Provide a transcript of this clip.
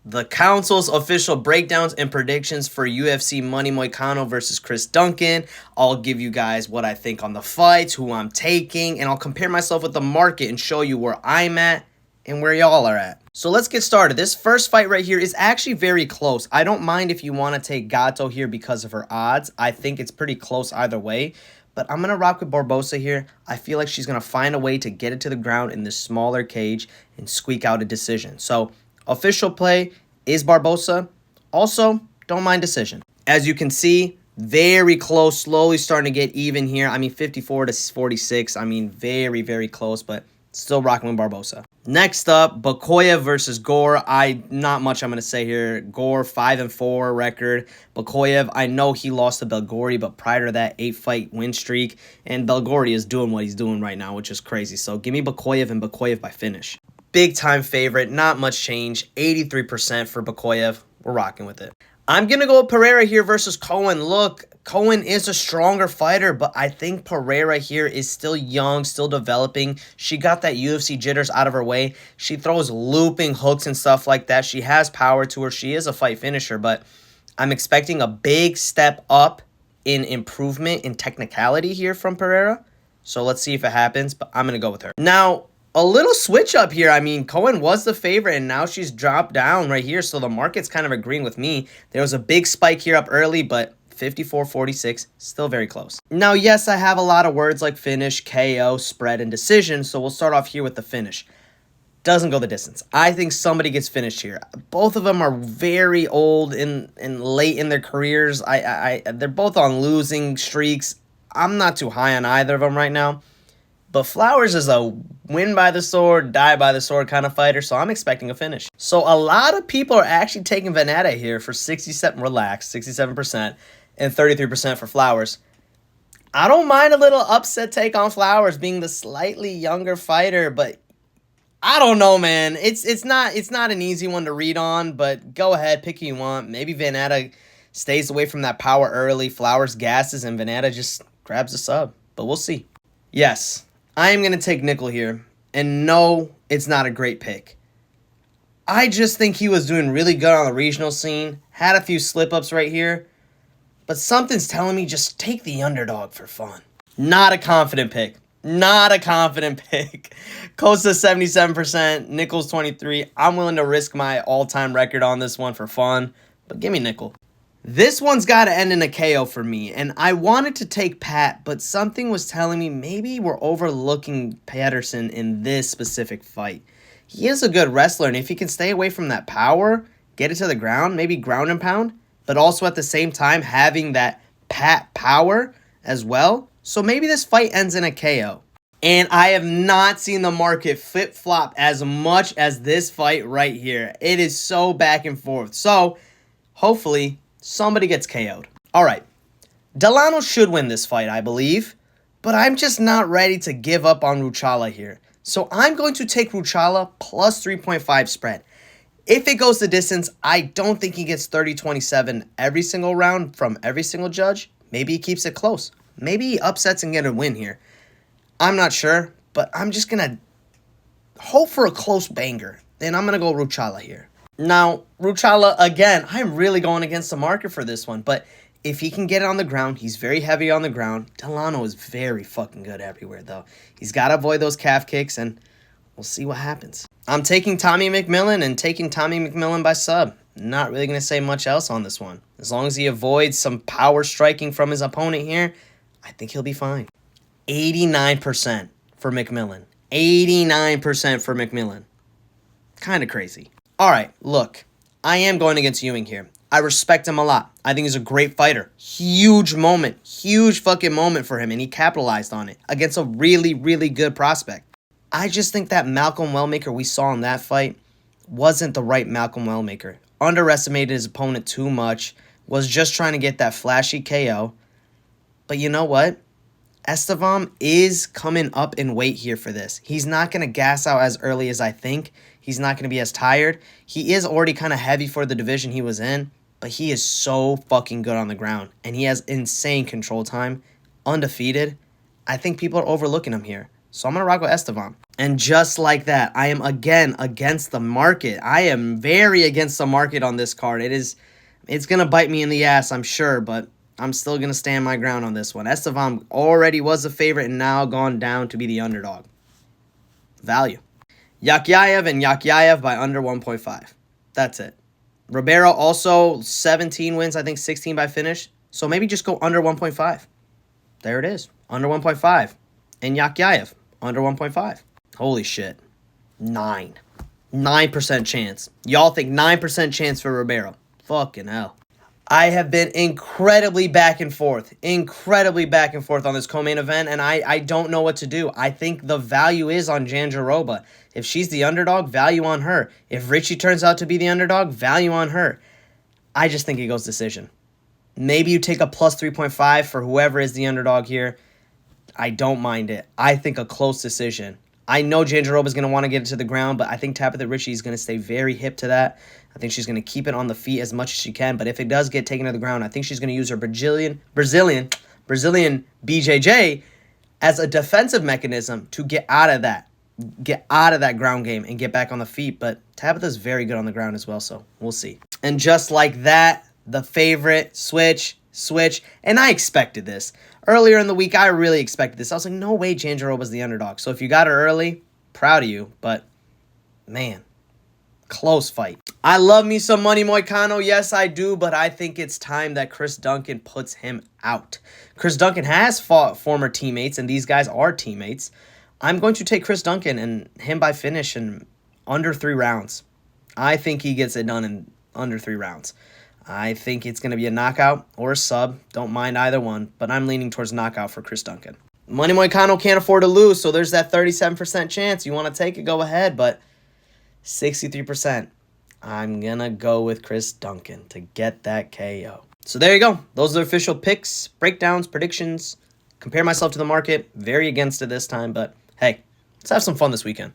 The council's official breakdowns and predictions for UFC Money Moicano versus Chris Duncan. I'll give you guys what I think on the fights, who I'm taking, and I'll compare myself with the market and show you where I'm at and where y'all are at. So let's get started. This first fight right here is actually very close. I don't mind if you want to take Gato here because of her odds. I think it's pretty close either way. But I'm going to rock with Barbosa here. I feel like she's going to find a way to get it to the ground in this smaller cage and squeak out a decision. So official play is Barbosa. Also, don't mind decision. As you can see, very close, slowly starting to get even here. I mean, 54 to 46. I mean, very, very close, but still rocking with Barbosa. Next up, Bakoyev versus Gore. Not much I'm going to say here. Gore, 5-4 record. Bakoyev, I know he lost to Belgori, but prior to that, 8-fight win streak. And Belgori is doing what he's doing right now, which is crazy. So give me Bakoyev and Bakoyev by finish. Big time favorite, not much change. 83% for Bakoyev. We're rocking with it. I'm going to go with Pereira here versus Cohen. Look, Cohen is a stronger fighter, but I think Pereira here is still young, still developing. She got that UFC jitters out of her way. She throws looping hooks and stuff like that. She has power to her. She is a fight finisher, but I'm expecting a big step up in improvement in technicality here from Pereira. So let's see if it happens, but I'm going to go with her. Now, a little switch up here. I mean, Cohen was the favorite, and now she's dropped down right here, so the market's kind of agreeing with me. There was a big spike here up early, but 54-46, still very close. Now, yes, I have a lot of words like finish, KO, spread, and decision, so we'll start off here with the finish. Doesn't go the distance. I think somebody gets finished here. Both of them are very old and late in their careers. They're both on losing streaks. I'm not too high on either of them right now. But Flowers is a win by the sword, die by the sword kind of fighter, so I'm expecting a finish. So a lot of people are actually taking Veneta here for 67%, and 33% for Flowers. I don't mind a little upset take on Flowers being the slightly younger fighter, but I don't know, man. It's not an easy one to read on, but go ahead, pick who you want. Maybe Veneta stays away from that power early, Flowers gasses, and Veneta just grabs a sub. But we'll see. Yes, I am going to take Nickel here, and no, it's not a great pick. I just think he was doing really good on the regional scene, had a few slip-ups right here, but something's telling me just take the underdog for fun. Not a confident pick. Not a confident pick. Costa 77%, Nickel's 23%. I'm willing to risk my all-time record on this one for fun, but give me Nickel. This one's got to end in a KO for me, and I wanted to take Pat, but something was telling me maybe we're overlooking Patterson in this specific fight. He is a good wrestler, and if he can stay away from that power, get it to the ground, maybe ground and pound, but also at the same time having that Pat power as well, so maybe this fight ends in a KO. And I have not seen the market flip-flop as much as this fight right here. It is so back and forth. So, hopefully, somebody gets KO'd. All right. Delano should win this fight, I believe. But I'm just not ready to give up on Ruchala here. So I'm going to take Ruchala plus 3.5 spread. If it goes the distance, I don't think he gets 30-27 every single round from every single judge. Maybe he keeps it close. Maybe he upsets and get a win here. I'm not sure, but I'm just going to hope for a close banger. And I'm going to go Ruchala here. Now, Ruchala, again, I'm really going against the market for this one, but if he can get it on the ground, he's very heavy on the ground. Delano is very fucking good everywhere, though. He's got to avoid those calf kicks, and we'll see what happens. I'm taking Tommy McMillan and taking Tommy McMillan by sub. Not really going to say much else on this one. As long as he avoids some power striking from his opponent here, I think he'll be fine. 89% for McMillan. 89% for McMillan. Kind of crazy. All right, look, I am going against Ewing here. I respect him a lot. I think he's a great fighter. Huge moment. Huge fucking moment for him, and he capitalized on it against a really, really good prospect. I just think that Malcolm Wellmaker we saw in that fight wasn't the right Malcolm Wellmaker. Underestimated his opponent too much. Was just trying to get that flashy KO. But you know what? Estevam is coming up in weight here for this. He's not going to gas out as early as I think. He's not going to be as tired. He is already kind of heavy for the division he was in, but he is so fucking good on the ground, and he has insane control time, undefeated. I think people are overlooking him here. So I'm going to rock with Estevan. And just like that, I am again against the market. I am very against the market on this card. It's going to bite me in the ass, I'm sure, but I'm still going to stand my ground on this one. Estevan already was a favorite and now gone down to be the underdog. Value. Yakyayev and Yakyayev by under 1.5. That's it. Ribeiro also 17 wins, I think 16 by finish. So maybe just go under 1.5. There it is. Under 1.5. And Yakyayev, under 1.5. Holy shit. 9% chance. Y'all think 9% chance for Ribeiro. Fucking hell. I have been incredibly back and forth on this co-main event, and I don't know what to do. I think the value is on Jandiroba. If she's the underdog, value on her. If Richie turns out to be the underdog, value on her. I just think it goes decision. Maybe you take a plus 3.5 for whoever is the underdog here. I don't mind it. I think a close decision. I know Jandiroba is going to want to get it to the ground, but I think Tabitha Ritchie is going to stay very hip to that. I think she's going to keep it on the feet as much as she can, but if it does get taken to the ground, I think she's going to use her Brazilian BJJ as a defensive mechanism to get out of that ground game and get back on the feet, but Tabitha's very good on the ground as well, so we'll see. And just like that, the favorite, switch, and I expected this. Earlier in the week, I really expected this. I was like, no way Jandiroba's the underdog. So if you got her early, proud of you, but man, close fight. I love me some Money Moicano, yes I do, but I think it's time that Chris Duncan puts him out. Chris Duncan has fought former teammates, and these guys are teammates. I'm going to take Chris Duncan and him by finish in under 3 rounds. I think he gets it done in under 3 rounds. I think it's going to be a knockout or a sub. Don't mind either one, but I'm leaning towards knockout for Chris Duncan. Money Moicano can't afford to lose, so there's that 37% chance. You want to take it, go ahead, but 63%. I'm going to go with Chris Duncan to get that KO. So there you go. Those are the official picks, breakdowns, predictions. Compare myself to the market. Very against it this time, but hey, let's have some fun this weekend.